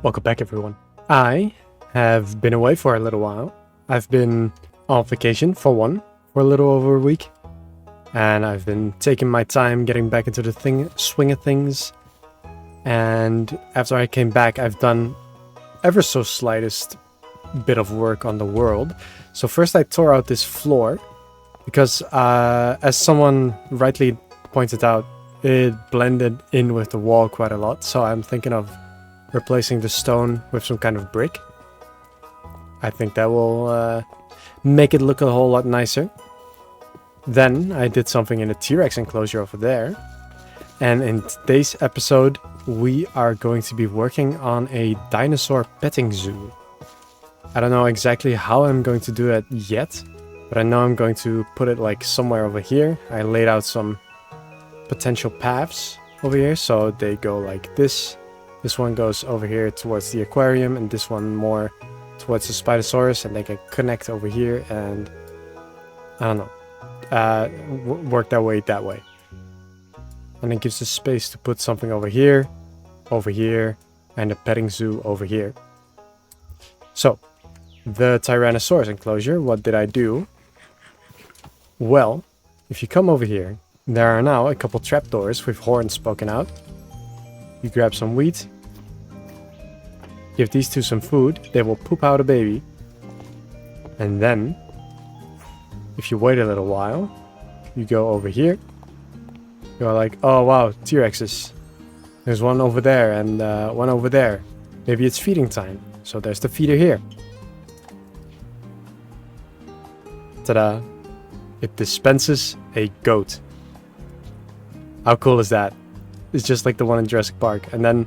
Welcome back, everyone. I have been away for a little while. I've been on vacation for a little over a week. And I've been taking my time getting back into the swing of things. And after I came back, I've done ever so slightest bit of work on the world. So first I tore out this floor because as someone rightly pointed out, it blended in with the wall quite a lot. So I'm thinking of replacing the stone with some kind of brick. I think that will make it look a whole lot nicer. Then I did something in the T-Rex enclosure over there. And in today's episode, we are going to be working on a dinosaur petting zoo. I don't know exactly how I'm going to do it yet, but I know I'm going to put it like somewhere over here. I laid out some potential paths over here, so they go like this. This one goes over here towards the aquarium, and this one more towards the Spinosaurus, and they can connect over here and, I don't know, work their way that way. And it gives us space to put something over here, and a petting zoo over here. So, the Tyrannosaurus enclosure, what did I do? Well, if you come over here, there are now a couple trapdoors with horns poking out. You grab some wheat, give these two some food, they will poop out a baby. And then, if you wait a little while, you go over here. You're like, oh wow, T-Rexes. There's one over there and one over there. Maybe it's feeding time. So there's the feeder here. Ta-da! It dispenses a goat. How cool is that? It's just like the one in Jurassic Park. And then,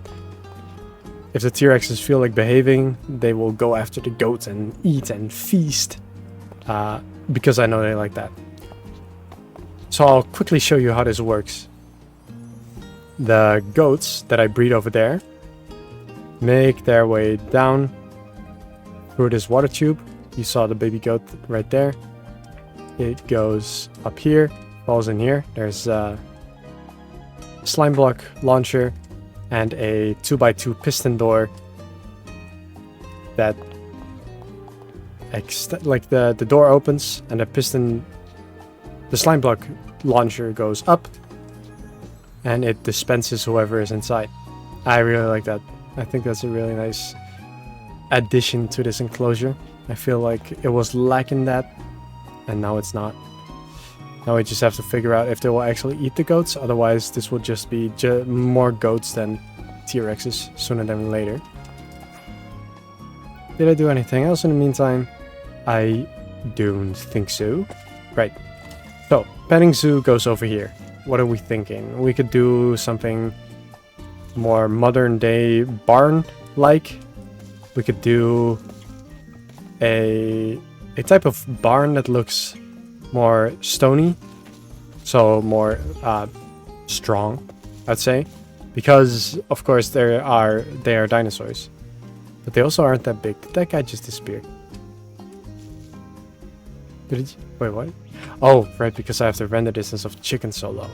if the T-Rexes feel like behaving, they will go after the goat and eat and feast. Because I know they like that. So I'll quickly show you how this works. The goats that I breed over there make their way down through this water tube. You saw the baby goat right there. It goes up here, falls in here. There's a slime block launcher and a 2x2 piston door that the door opens and the slime block launcher goes up and it dispenses whoever is inside. I really like that. I think that's a really nice addition to this enclosure. I feel like it was lacking that, and now it's not. Now we just have to figure out if they will actually eat the goats, otherwise this will just be more goats than T-Rexes sooner than later. Did I do anything else in the meantime? I don't think so. Right. So, petting zoo goes over here. What are we thinking? We could do something more modern day barn-like. We could do a type of barn that looks more stony, so more strong, I'd say, because of course they are dinosaurs, but they also aren't that big. Did that guy just disappear? Wait, what? Oh, right, because I have the render distance of chicken so low.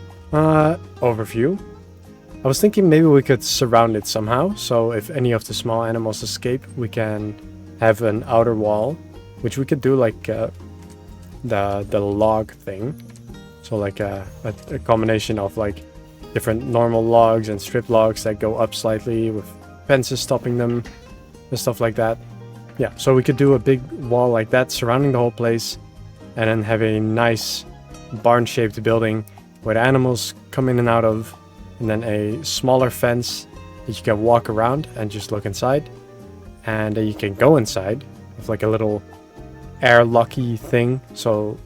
Overview. I was thinking maybe we could surround it somehow, so if any of the small animals escape, we can have an outer wall, which we could do like the log thing. So like a combination of like different normal logs and strip logs that go up slightly with fences stopping them and stuff like that. Yeah, so we could do a big wall like that surrounding the whole place, and then have a nice barn-shaped building where the animals come in and out of, and then a smaller fence that you can walk around and just look inside. And then you can go inside with like a little airlocky thing. So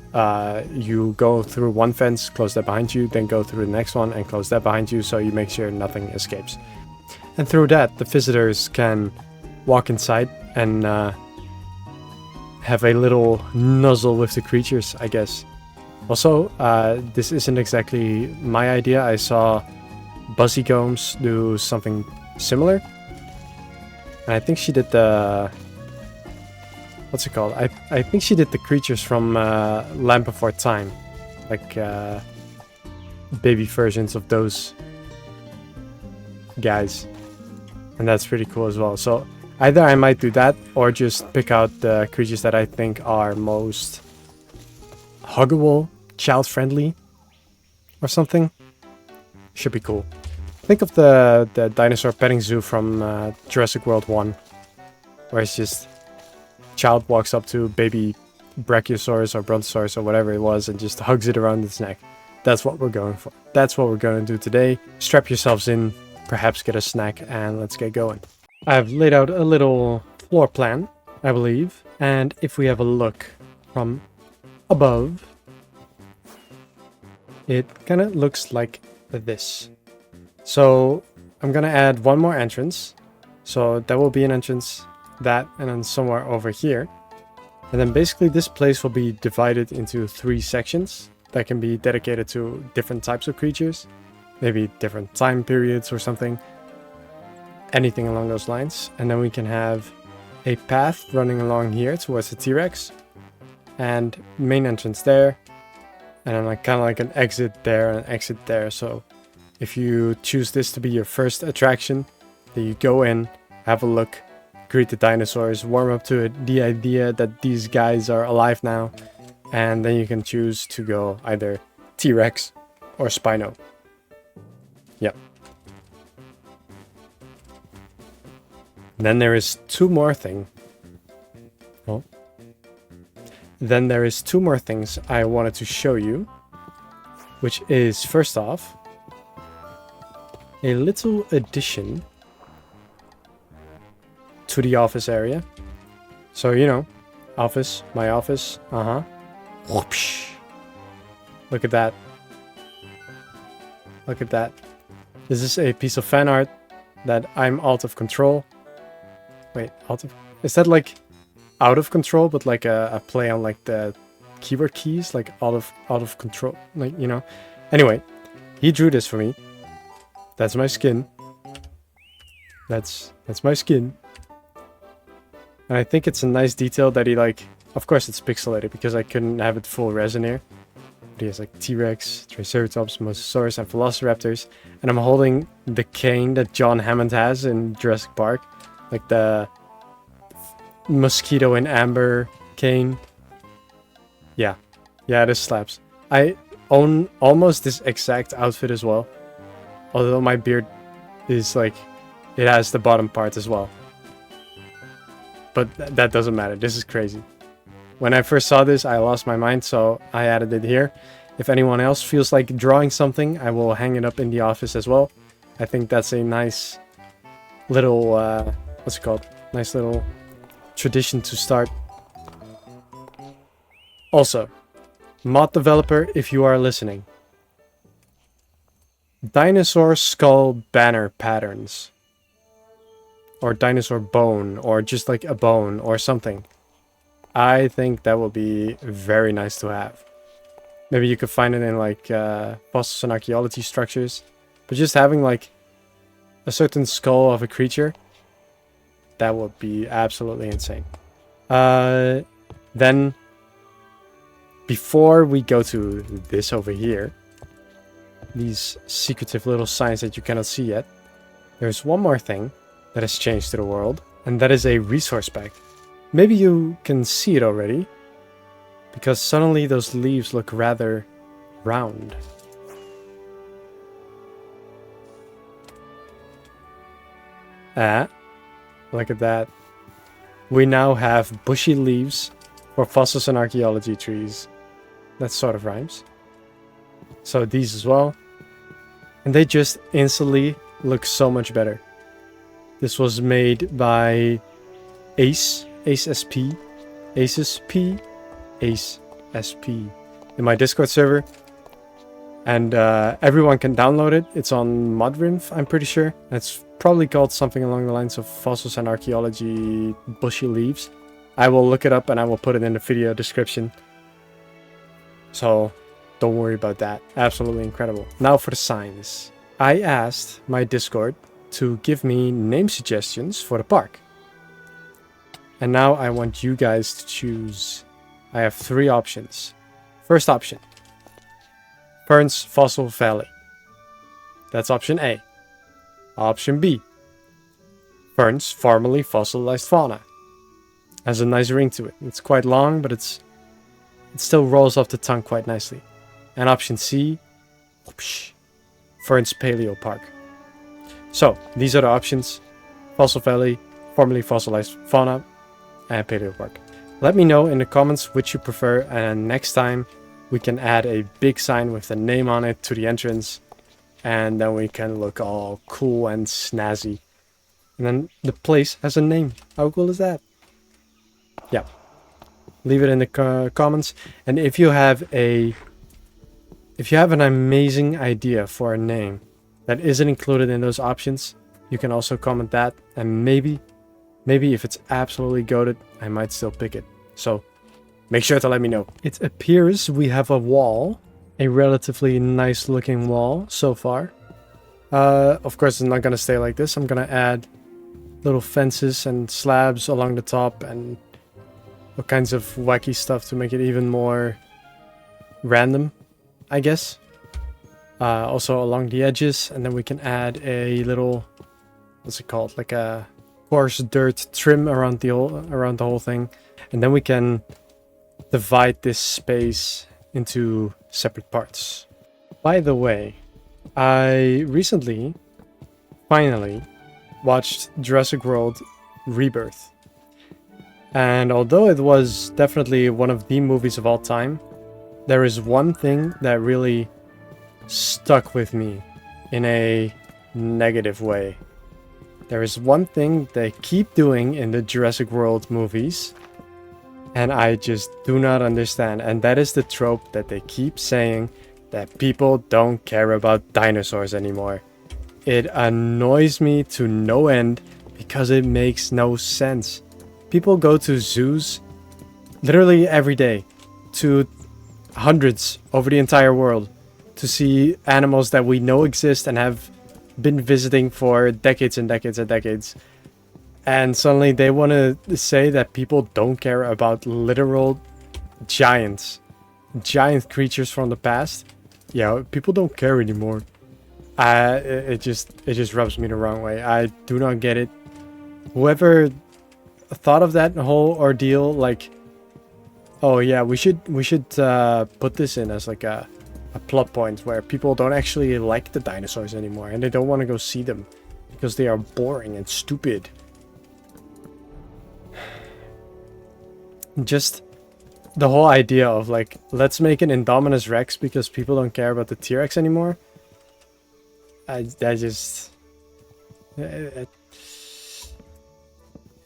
you go through one fence, close that behind you, then go through the next one and close that behind you, so you make sure nothing escapes. And through that, the visitors can walk inside and have a little nuzzle with the creatures, I guess. Also, this isn't exactly my idea. I saw Buzzy Gomes do something similar. And I think she did the... What's it called? I think she did the creatures from Land Before Time. Like baby versions of those guys. And that's pretty cool as well. So either I might do that or just pick out the creatures that I think are most huggable, child-friendly or something. Should be cool. Think of the dinosaur petting zoo from Jurassic World 1, where it's just child walks up to baby Brachiosaurus or Brontosaurus or whatever it was and just hugs it around its neck. That's what we're going for. That's what we're going to do today. Strap yourselves in, perhaps get a snack, and let's get going. I've laid out a little floor plan, I believe, and if we have a look from above, it kind of looks like this. So I'm gonna add one more entrance. So that will be an entrance, that, and then somewhere over here. And then basically this place will be divided into 3 sections that can be dedicated to different types of creatures. Maybe different time periods or something. Anything along those lines. And then we can have a path running along here towards the T-Rex. And main entrance there. And then like kind of like an exit there and an exit there. So if you choose this to be your first attraction, then you go in, have a look, greet the dinosaurs, warm up to it, the idea that these guys are alive now, and then you can choose to go either T-Rex or Spino. Yep. Then there is two more things. Oh. Then there is 2 more things I wanted to show you, which is first off, a little addition to the office area. So, you know, office, my office, Whoopsh. Look at that. Look at that. This is a piece of fan art that I'm out of control. Wait, is that like out of control, but like a play on like the keyboard keys, like out of control, like, you know. Anyway, he drew this for me. That's my skin. That's my skin. And I think it's a nice detail that he like, of course it's pixelated because I couldn't have it full resin here. But he has like T-Rex, Triceratops, Mosasaurus, and Velociraptors. And I'm holding the cane that John Hammond has in Jurassic Park. Like the mosquito in amber cane. Yeah, this slaps. I own almost this exact outfit as well. Although my beard is like, it has the bottom part as well. But that doesn't matter. This is crazy. When I first saw this, I lost my mind, so I added it here. If anyone else feels like drawing something, I will hang it up in the office as well. I think that's a nice little, what's it called? Nice little tradition to start. Also, mod developer, if you are listening. Dinosaur skull banner patterns. Or dinosaur bone, or just like a bone or something. I think that will be very nice to have. Maybe you could find it in like fossils and archaeology structures. But just having like a certain skull of a creature, that would be absolutely insane. Then, before we go to this over here, these secretive little signs that you cannot see yet, there's one more thing that has changed to the world, and that is a resource pack. Maybe you can see it already, because suddenly those leaves look rather round. Look at that. We now have bushy leaves for fossils and archaeology trees. That sort of rhymes. So these as well. And they just instantly look so much better. This was made by Ace SP, Aces P, Ace SP in my Discord server. And everyone can download it. It's on Modrinf, I'm pretty sure. It's probably called something along the lines of Fossils and Archaeology Bushy Leaves. I will look it up and I will put it in the video description. So don't worry about that. Absolutely incredible. Now for the signs. I asked my Discord to give me name suggestions for the park. And now I want you guys to choose. I have 3 options. First option. Fern's Fossil Valley. That's option A. Option B. Fern's formerly fossilized fauna. Has a nice ring to it. It's quite long, but it still rolls off the tongue quite nicely. And option C, whoosh, Fern's Paleo Park. So, these are the options. Fossil Valley, formerly fossilized fauna, and Paleo Park. Let me know in the comments which you prefer, and next time we can add a big sign with the name on it to the entrance, and then we can look all cool and snazzy. And then the place has a name. How cool is that? Yeah. Leave it in the comments, and if you have an amazing idea for a name that isn't included in those options, you can also comment that, and maybe if it's absolutely goated, I might still pick it. So make sure to let me know. It appears we have a wall, a relatively nice looking wall so far. Of course, it's not going to stay like this. I'm going to add little fences and slabs along the top and all kinds of wacky stuff to make it even more random, I guess. Also along the edges, and then we can add a little, what's it called, like a coarse dirt trim around the whole thing, and then we can divide this space into separate parts. By the way, I recently finally watched Jurassic World Rebirth, and although it was definitely one of the movies of all time, there is one thing that really stuck with me in a negative way. There is one thing they keep doing in the Jurassic World movies, and I just do not understand, and that is the trope that they keep saying that people don't care about dinosaurs anymore. It annoys me to no end because it makes no sense. People go to zoos literally every day, to hundreds over the entire world, to see animals that we know exist and have been visiting for decades and decades and decades. And suddenly they want to say that people don't care about literal giant creatures from the past. Yeah, people don't care anymore. It just rubs me the wrong way. I do not get it. Whoever thought of that whole ordeal, like, oh yeah, we should put this in as like a plot point where people don't actually like the dinosaurs anymore and they don't want to go see them because they are boring and stupid. Just the whole idea of like, let's make an Indominus Rex because people don't care about the T-Rex anymore.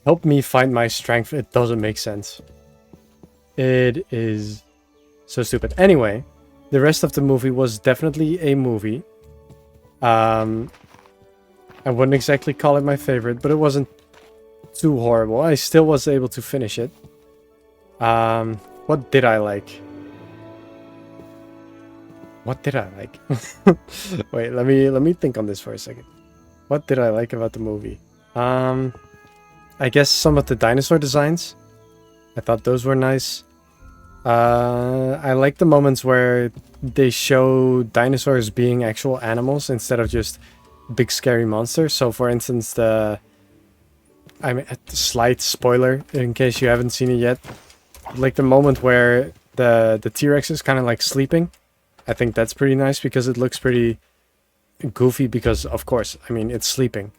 Help me find my strength. It doesn't make sense. It is so stupid. Anyway, the rest of the movie was definitely a movie. I wouldn't exactly call it my favorite, but it wasn't too horrible. I still was able to finish it. What did I like? What did I like? Wait, let me think on this for a second. What did I like about the movie? I guess some of the dinosaur designs. I thought those were nice. I like the moments where they show dinosaurs being actual animals instead of just big scary monsters. So for instance, a slight spoiler in case you haven't seen it yet. Like the moment where the T-Rex is kind of like sleeping. I think that's pretty nice because it looks pretty goofy because, of course, I mean, it's sleeping.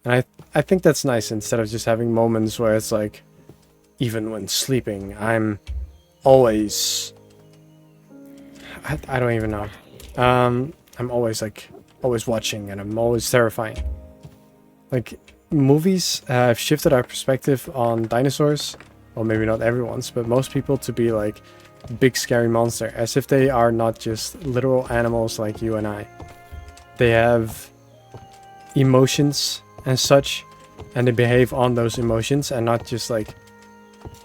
And I think that's nice instead of just having moments where it's like, even when sleeping, I'm always... I don't even know. I'm always watching and I'm always terrifying. Like, movies have shifted our perspective on dinosaurs. Well, maybe not everyone's, but most people to be like big scary monster, as if they are not just literal animals like you and I. They have emotions and such, and they behave on those emotions and not just like,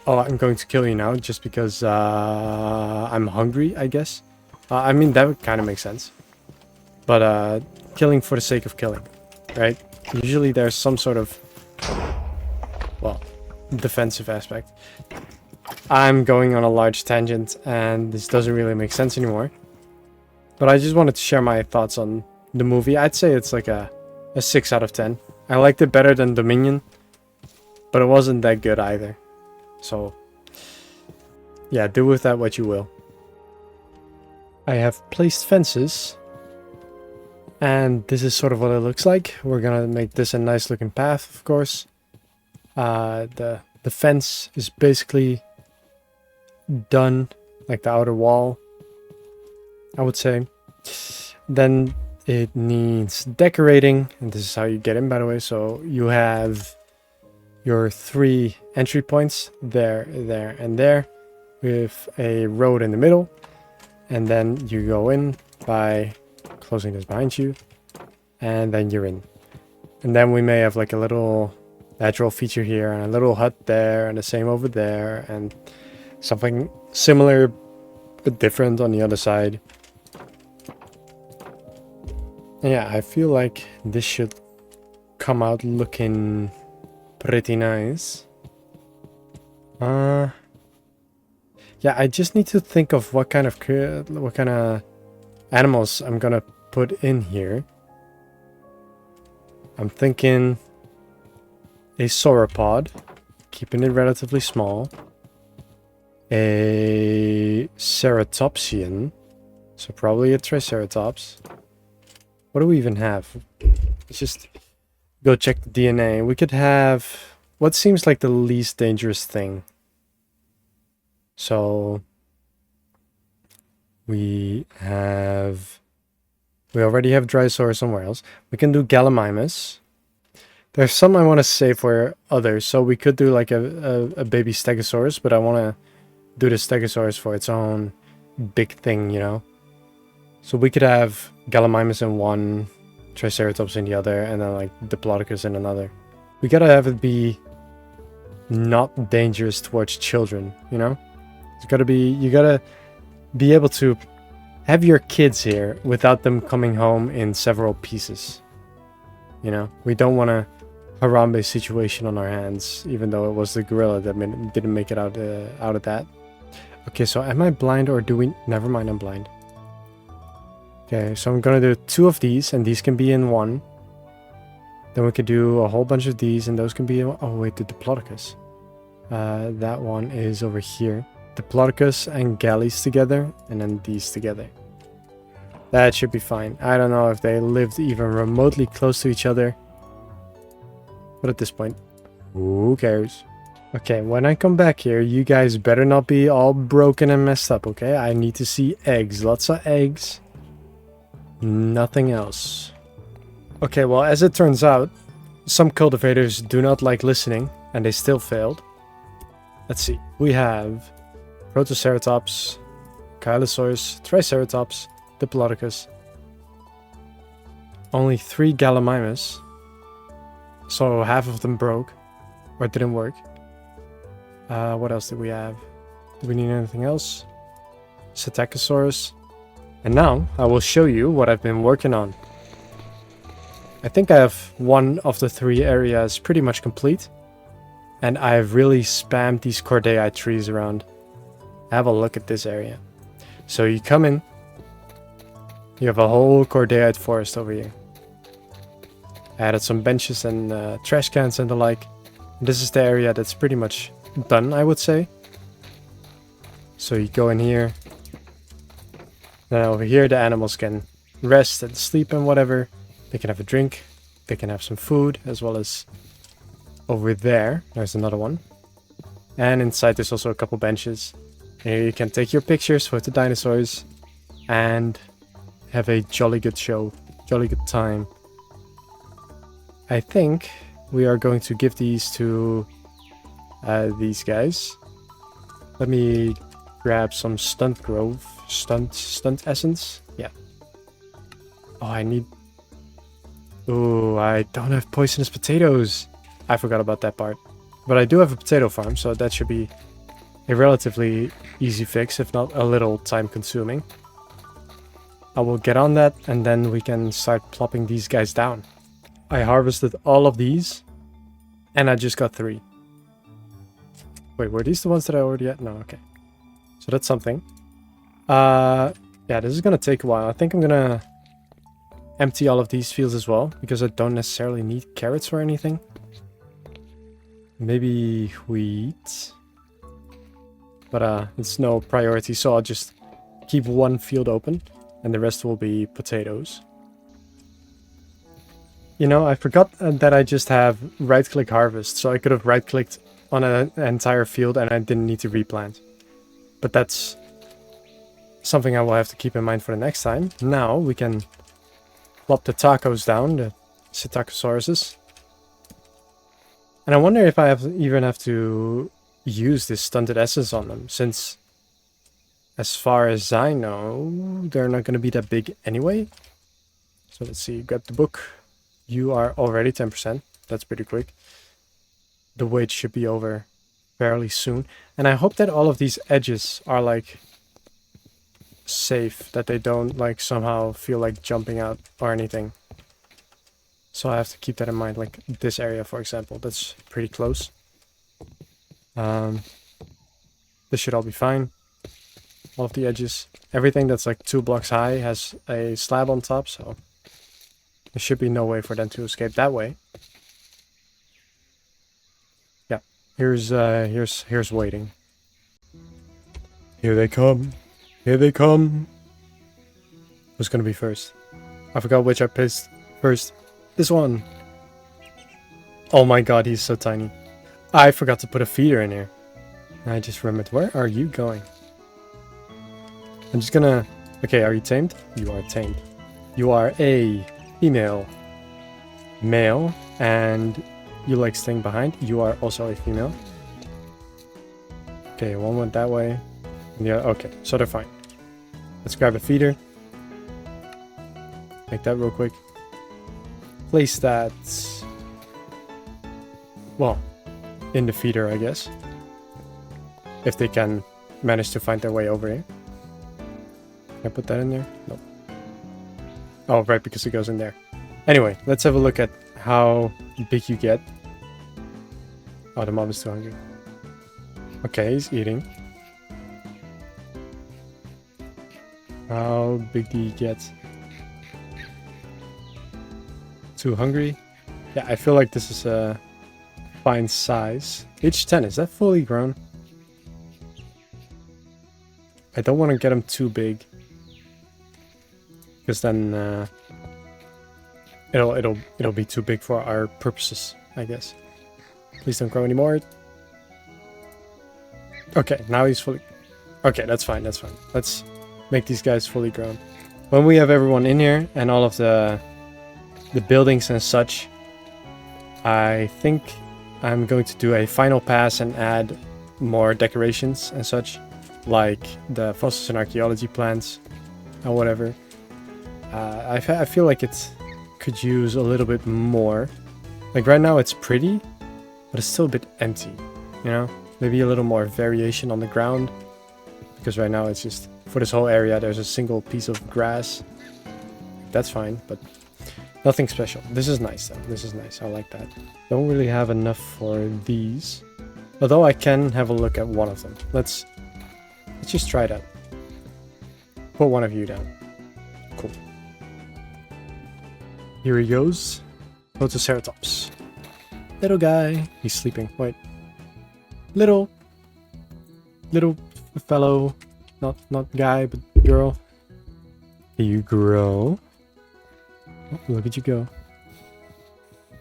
oh, I'm going to kill you now just because I'm hungry, I guess. I mean, that would kind of make sense. But killing for the sake of killing, right? Usually there's some sort of, well, defensive aspect. I'm going on a large tangent and this doesn't really make sense anymore. But I just wanted to share my thoughts on the movie. I'd say it's like a 6 out of 10. I liked it better than Dominion, but it wasn't that good either. So, yeah, do with that what you will. I have placed fences, and this is sort of what it looks like. We're gonna make this a nice looking path, of course. The fence is basically done, like the outer wall, I would say. Then it needs decorating, and this is how you get in, by the way. So you have your 3 entry points there, there, and there, with a road in the middle, and then you go in by closing this behind you, and then you're in. And then we may have like a little natural feature here, and a little hut there, and the same over there, and something similar but different on the other side. Yeah, I feel like this should come out looking pretty nice. Yeah, I just need to think of what kind of animals I'm gonna put in here. I'm thinking a sauropod, keeping it relatively small. A ceratopsian, so probably a triceratops. What do we even have? Let's just go check the DNA. We could have what seems like the least dangerous thing. So we already have Drysaur somewhere else. We can do Gallimimus. There's some I want to save for others. So we could do like a baby Stegosaurus, but I want to do the Stegosaurus for its own big thing, you know? So we could have Gallimimus in one, Triceratops in the other, and then like Diplodocus in another. We gotta have it be not dangerous towards children, you know? It's gotta be, you gotta be able to have your kids here without them coming home in several pieces. You know? We don't want a Harambe situation on our hands, even though it was the gorilla that didn't make it out of that. Okay, so am I blind or do we... Never mind, I'm blind. Okay, so I'm gonna do 2 of these, and these can be in one. Then we could do a whole bunch of these, and those can be in... Oh wait, the Diplodocus. That one is over here. Diplodocus and Galleys together, and then these together. That should be fine. I don't know if they lived even remotely close to each other. But at this point, who cares? Okay, when I come back here, you guys better not be all broken and messed up, okay? I need to see eggs. Lots of eggs. Nothing else. Okay, well, as it turns out, some cultivators do not like listening, and they still failed. Let's see. We have Protoceratops, Chylosaurus, Triceratops, Diplodocus. Only 3 Gallimimus. So half of them broke, or didn't work. What else did we have? Do we need anything else? Psittacosaurus. And now I will show you what I've been working on. I think I have 1 of the 3 areas pretty much complete. And I've really spammed these Cordaei trees around. Have a look at this area. So you come in. You have a whole Cordaei forest over here. I added some benches and trash cans and the like. This is the area that's pretty much done, I would say. So you go in here. Then over here the animals can rest and sleep and whatever. They can have a drink. They can have some food, as well as over there. There's another one. And inside there's also a couple benches. Here you can take your pictures with the dinosaurs and have a jolly good show. Jolly good time. I think we are going to give these to these guys. Let me grab some stunt essence. Yeah. Oh, I need... Ooh, I don't have poisonous potatoes. I forgot about that part. But I do have a potato farm, so that should be a relatively easy fix, if not a little time consuming. I will get on that, and then we can start plopping these guys down. I harvested all of these, and I just got 3. Wait, were these the ones that I already had? No, okay. So that's something. Yeah, this is gonna take a while. I think I'm gonna empty all of these fields as well, because I don't necessarily need carrots or anything. Maybe wheat. But it's no priority, so I'll just keep one field open, and the rest will be potatoes. You know, I forgot that I just have right-click harvest, so I could have right-clicked on an entire field and I didn't need to replant. But that's something I will have to keep in mind for the next time. Now we can plop the tacos down, the Psittacosauruses. And I wonder if I even have to use this stunted essence on them, since as far as I know, they're not going to be that big anyway. So let's see, grab the book. You are already 10%. That's pretty quick. The wait should be over fairly soon. And I hope that all of these edges are like safe, that they don't like somehow feel like jumping out or anything. So I have to keep that in mind, like this area, for example, that's pretty close. This should all be fine. All of the edges, everything that's like 2 blocks high has a slab on top, so there should be no way for them to escape that way. Yeah, here's waiting. Here they come. Here they come. Who's gonna be first? I forgot which I pissed first. This one. Oh my god, he's so tiny. I forgot to put a feeder in here. I just remembered. Where are you going? I'm just gonna... Okay, are you tamed? You are tamed. You are a female. Male. And you like staying behind. You are also a female. Okay, one went that way. And the other... Okay, so they're fine. Let's grab a feeder. Make that real quick. Place that... Well, in the feeder, I guess. If they can manage to find their way over here. Can I put that in there? Nope. Oh, right, because it goes in there. Anyway, let's have a look at how big you get. Oh, the mob is too hungry. Okay, he's eating. How big do you get? Too hungry? Yeah, I feel like this is a fine size. Age 10, is that fully grown? I don't want to get him too big, because then it'll be too big for our purposes, I guess. Please don't grow anymore. Okay, now he's fully... Okay, that's fine, that's fine. Let's make these guys fully grown. When we have everyone in here and all of the buildings and such, I think I'm going to do a final pass and add more decorations and such, like the fossils and archaeology plants or whatever. I feel like it could use a little bit more. Like right now it's pretty, but it's still a bit empty, you know? Maybe a little more variation on the ground, because right now it's just, for this whole area, there's a single piece of grass. That's fine, but nothing special. This is nice though. This is nice. I like that. Don't really have enough for these, although I can have a look at one of them. Let's just try that. Put one of you down. Cool. Here he goes. Protoceratops. Little guy. He's sleeping. Wait. Little fellow. Not guy, but girl. Here you grow. Oh, look at you go.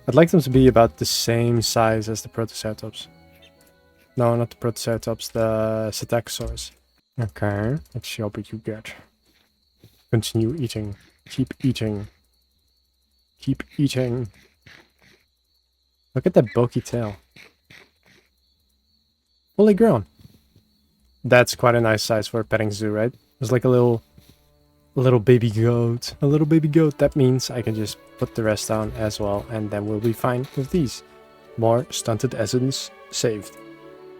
I'd like them to be about the same size as the Protoceratops. No, not the Protoceratops, the Psittacosauruses. Okay, let's see how big you get. Continue eating. Keep eating. Keep eating. Look at that bulky tail. Fully grown. That's quite a nice size for a petting zoo, right? It's like a little baby goat. A little baby goat. That means I can just put the rest down as well, and then we'll be fine with these. More stunted essence saved.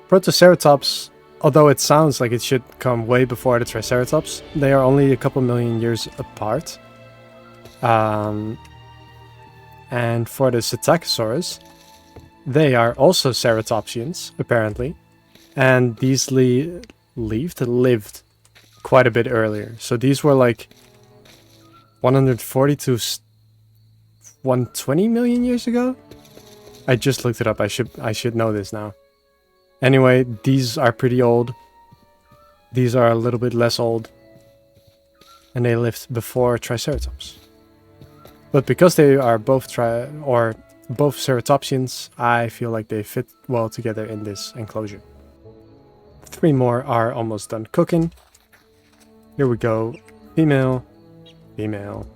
Protoceratops, although it sounds like it should come way before the Triceratops, they are only a couple million years apart. And for the Psittacosauruses, they are also ceratopsians, apparently. And these lived quite a bit earlier. So these were like 140 to 120 million years ago? I just looked it up. I should know this now. Anyway, these are pretty old. These are a little bit less old. And they lived before Triceratops. But because they are both both ceratopsians, I feel like they fit well together in this enclosure. 3 more are almost done cooking. Here we go. Female, female,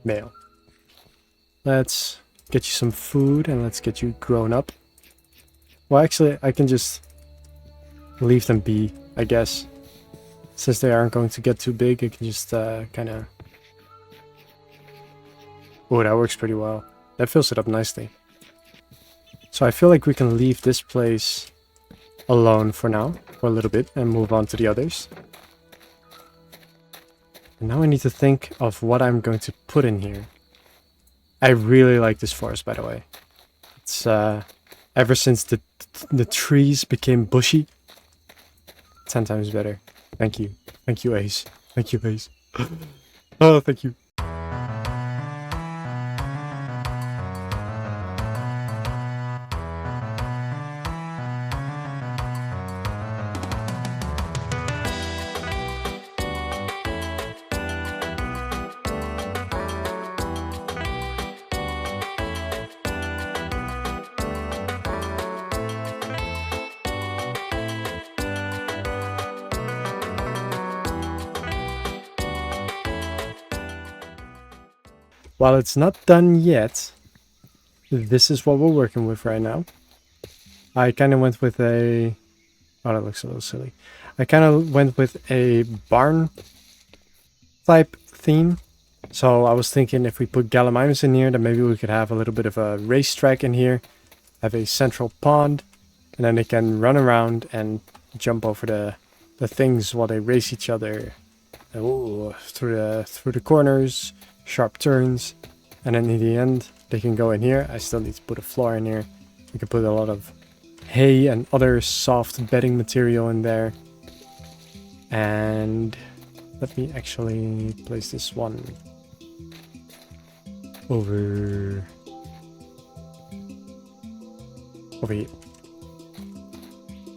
male. Let's get you some food and let's get you grown up. Well, actually, I can just leave them be, I guess. Since they aren't going to get too big, I can just kind of... Oh, that works pretty well. That fills it up nicely. So I feel like we can leave this place alone for now, for a little bit, and move on to the others. And now I need to think of what I'm going to put in here. I really like this forest, by the way. It's ever since the trees became bushy, 10 times better. Thank you. Thank you, Ace. Thank you, Ace. Oh, thank you. While it's not done yet, this is what we're working with right now. I kind of went with a... Oh, that looks a little silly. I kind of went with a barn type theme. So I was thinking if we put Gallimimus in here, then maybe we could have a little bit of a racetrack in here. Have a central pond. And then they can run around and jump over the things while they race each other. Ooh, through the corners. Sharp turns, and then in the end they can go in here. I still need to put a floor in here. We can put a lot of hay and other soft bedding material in there. And let me actually place this one over here.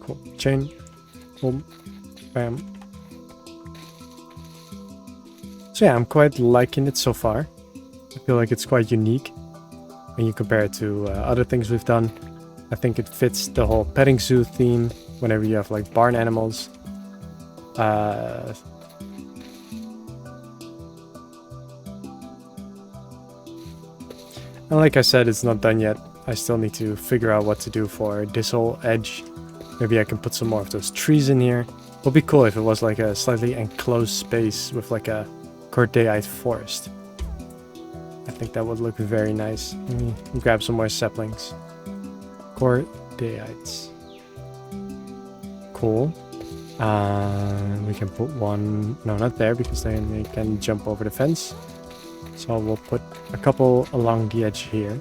Cool. Chain. Boom. Bam. So yeah, I'm quite liking it so far. I feel like it's quite unique when you compare it to other things we've done. I think it fits the whole petting zoo theme whenever you have like barn animals. And like I said, it's not done yet. I still need to figure out what to do for this whole edge. Maybe I can put some more of those trees in here. It would be cool if it was like a slightly enclosed space with like a Cordeite forest. I think that would look very nice. Let me grab some more saplings. Cordaites. Cool. We can put one... No, not there, because then they can jump over the fence. So we'll put a couple along the edge here.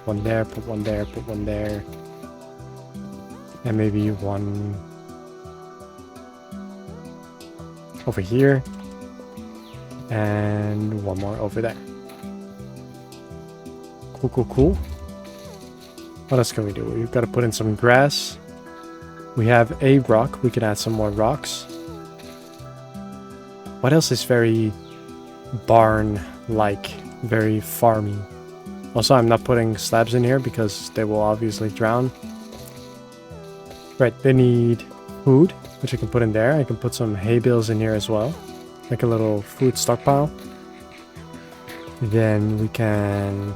One there, put one there, put one there. And maybe one over here. And one more over there. Cool, cool, cool. What else can we do? We've got to put in some grass. We have a rock. We can add some more rocks. What else is very barn-like? Very farmy. Also, I'm not putting slabs in here because they will obviously drown. Right, they need food, which I can put in there. I can put some hay bales in here as well. Like a little food stockpile. Then we can...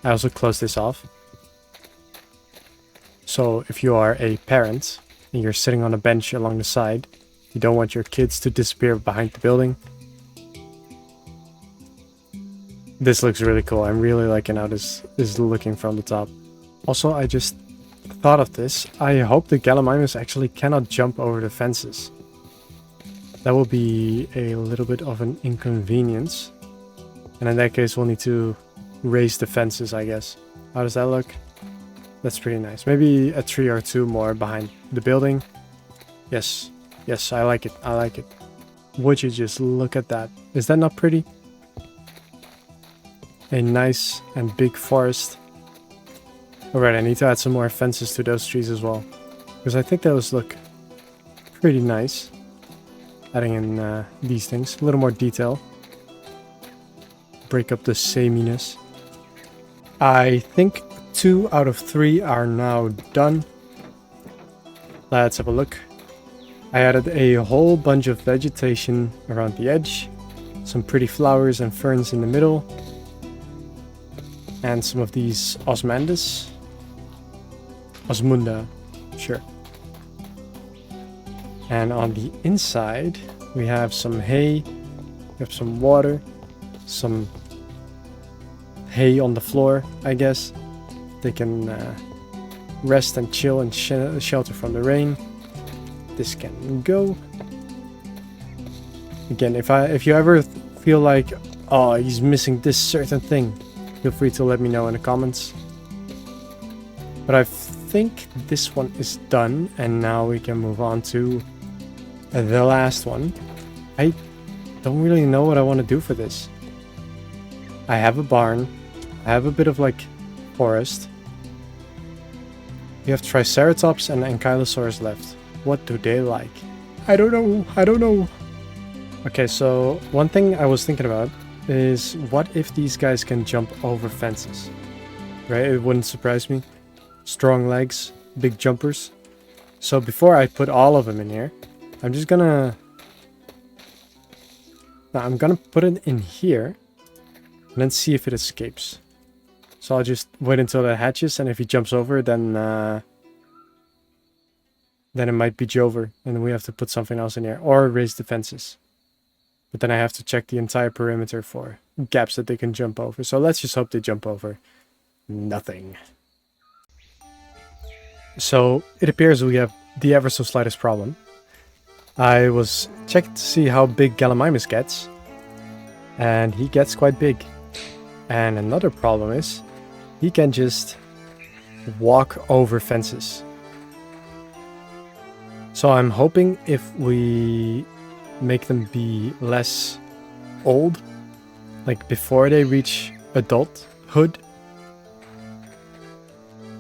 I also close this off. So if you are a parent and you're sitting on a bench along the side, you don't want your kids to disappear behind the building. This looks really cool. I'm really liking how this is looking from the top. Also, I just thought of this. I hope the Gallimimus actually cannot jump over the fences. That will be a little bit of an inconvenience. And in that case, we'll need to raise the fences, I guess. How does that look? That's pretty nice. Maybe a tree or two more behind the building. Yes. Yes, I like it. I like it. Would you just look at that? Is that not pretty? a nice and big forest. Alright, I need to add some more fences to those trees as well, because I think those look pretty nice. Adding in these things, a little more detail. Break up the sameness. I think 2 out of 3 are now done. Let's have a look. I added a whole bunch of vegetation around the edge. Some pretty flowers and ferns in the middle. And some of these osmanthus. Osmunda, sure. And on the inside, we have some hay. We have some water. Some hay on the floor, I guess. They can rest and chill and shelter from the rain. This can go. Again, if you ever feel like, oh, he's missing this certain thing, feel free to let me know in the comments. But I think this one is done, and now we can move on to the last one. I don't really know what I want to do for this. I have a barn. I have a bit of like forest. We have Triceratops and Ankylosaurus left. What do they like? I don't know. I don't know. Okay, so one thing I was thinking about is what if these guys can jump over fences? Right? It wouldn't surprise me. Strong legs, big jumpers. So before I put all of them in here, I'm just gonna... Now I'm gonna put it in here and then see if it escapes. So I'll just wait until it hatches, and if he jumps over, then it might be Jover, and we have to put something else in here, or raise the fences. But then I have to check the entire perimeter for gaps that they can jump over. So let's just hope they jump over nothing. So it appears we have the ever so slightest problem. I was checking to see how big Gallimimus gets, and he gets quite big. And another problem is he can just walk over fences. So I'm hoping if we make them be less old, like before they reach adulthood,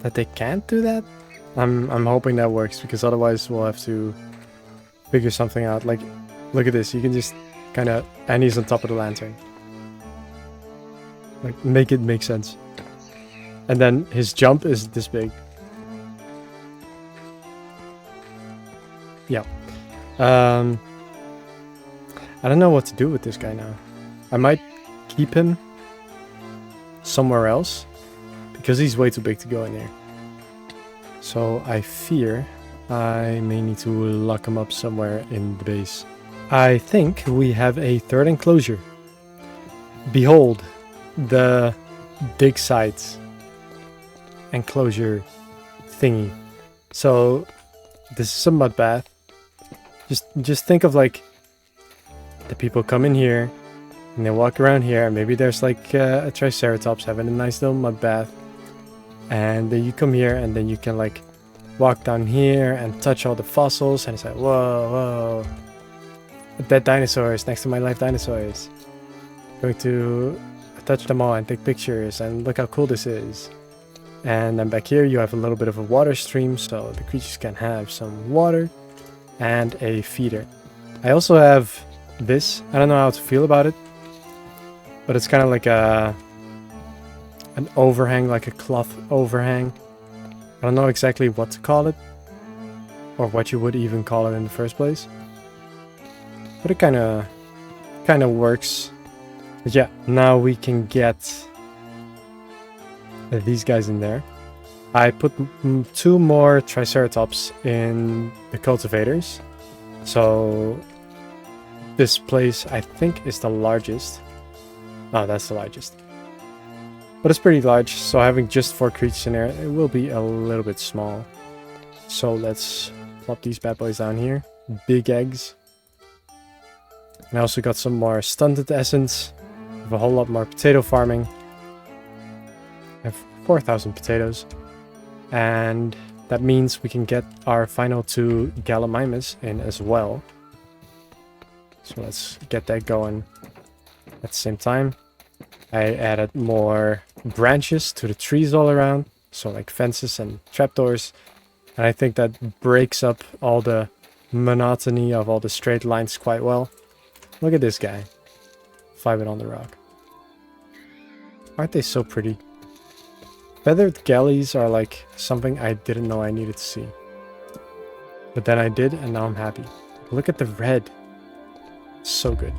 that they can't do that. I'm hoping that works, because otherwise we'll have to figure something out. Like, look at this, you can just kind of, and he's on top of the lantern. Like, make it make sense. And then his jump is this big. Yeah. I don't know what to do with this guy now. I might keep him somewhere else, because he's way too big to go in there. So I fear I may need to lock him up somewhere in the base. I think we have a third enclosure. Behold, the dig sites enclosure thingy. So this is a mud bath. Just think of like the people come in here and they walk around here. Maybe there's like a Triceratops having a nice little mud bath, and then you come here and then you can like walk down here and touch all the fossils, and it's like, whoa, dead dinosaurs next to my live dinosaurs. Going to touch them all and take pictures, and look how cool this is. And then back here you have a little bit of a water stream, so the creatures can have some water and a feeder. I also have this. I don't know how to feel about it, but it's kind of like an overhang, like a cloth overhang. I don't know exactly what to call it, or what you would even call it in the first place, but it kind of works. But yeah, now we can get these guys in there. I put 2 more Triceratops in the cultivators, so this place I think is the largest. Oh, that's the largest. But it's pretty large, so having just 4 creatures in there, it will be a little bit small. So let's plop these bad boys down here. Big eggs. And I also got some more stunted essence. I have a whole lot more potato farming. I have 4,000 potatoes. And that means we can get our final 2 Gallimimus in as well. So let's get that going at the same time. I added more branches to the trees all around. So like fences and trapdoors. And I think that breaks up all the monotony of all the straight lines quite well. Look at this guy. Vibing on the rock. Aren't they so pretty? Feathered galleys are like something I didn't know I needed to see. But then I did, and now I'm happy. Look at the red. So good.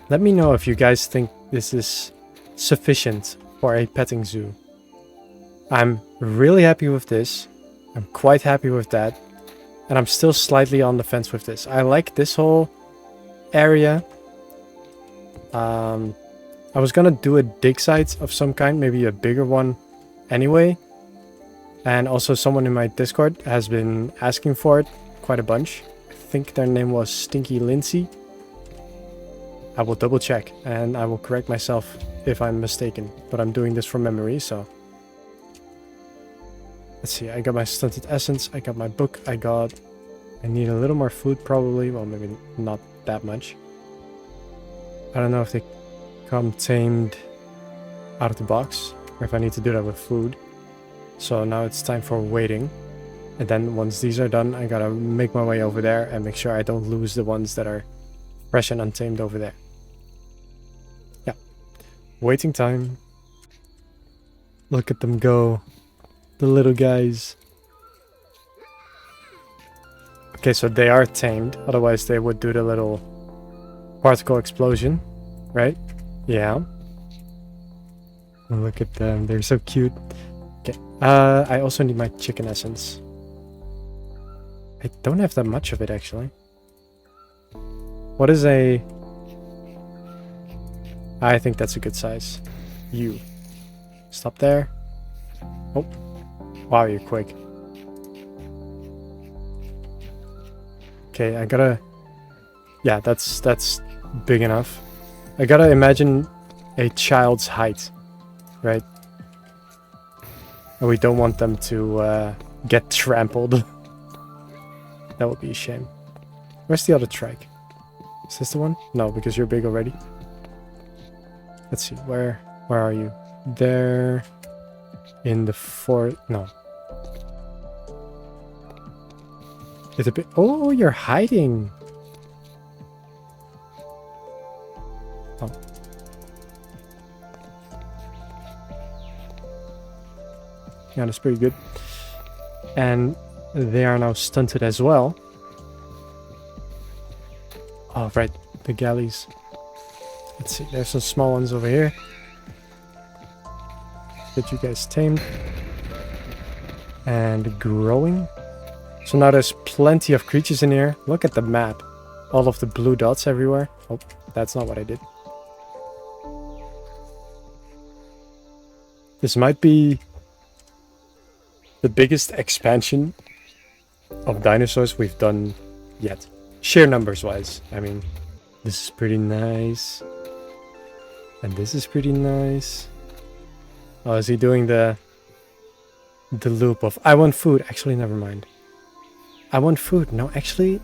Let me know if you guys think this is sufficient for a petting zoo. I'm really happy with this. I'm quite happy with that. And I'm still slightly on the fence with this. I like this whole area. I was gonna do a dig site of some kind, maybe a bigger one anyway. And also someone in my Discord has been asking for it quite a bunch. I think their name was Stinky Lindsay. I will double check and I will correct myself if I'm mistaken. But I'm doing this from memory, so... Let's see, I got my stunted essence, I got my book, I need a little more food probably. Well, maybe not that much. I don't know if they come tamed out of the box, or if I need to do that with food. So now it's time for waiting. And then once these are done, I gotta make my way over there and make sure I don't lose the ones that are fresh and untamed over there. Yeah. Waiting time. Look at them go. The little guys. Okay, so they are tamed. Otherwise they would do the little particle explosion, right? Yeah. Look at them. They're so cute. Okay. I also need my chicken essence. I don't have that much of it, actually. What is a... I think that's a good size. You. Stop there. Oh. Wow, you're quick. Okay, I gotta... Yeah, that's big enough. I gotta imagine a child's height, right? And we don't want them to get trampled. That would be a shame. Where's the other trike? Is this the one? No, because you're big already. Let's see, where are you? There... In the fort... No. It's a bit... Oh, you're hiding! Oh. Yeah, that's pretty good. And they are now stunted as well. Oh, right. The galleys. Let's see. There's some small ones over here. Get you guys tamed. And growing. So now there's plenty of creatures in here. Look at the map. All of the blue dots everywhere. Oh, that's not what I did. This might be the biggest expansion of dinosaurs we've done yet. Sheer numbers wise. I mean, this is pretty nice. And this is pretty nice. Oh, is he doing the loop of I want food? Actually, never mind. I want food. No, actually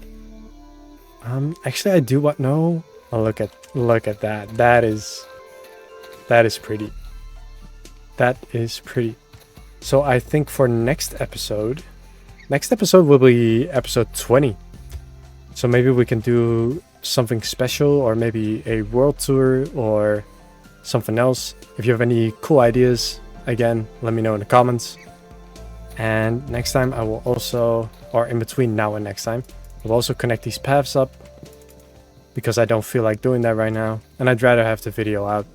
I do want... No. Oh, look at that. That is pretty. That is pretty. So I think for next episode will be episode 20. So maybe we can do something special, or maybe a world tour or something else. If you have any cool ideas, again, let me know in the comments. And next time I will also, or in between now and next time, I will also connect these paths up, because I don't feel like doing that right now. And I'd rather have the video out,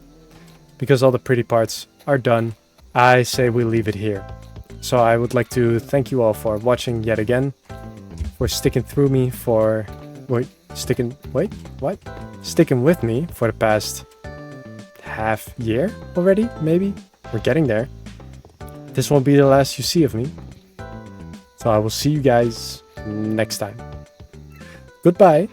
because all the pretty parts are done. I say we leave it here. So I would like to thank you all for watching yet again, for sticking through me for... Sticking with me for the past half year already, maybe? We're getting there. This won't be the last you see of me. So I will see you guys next time. Goodbye.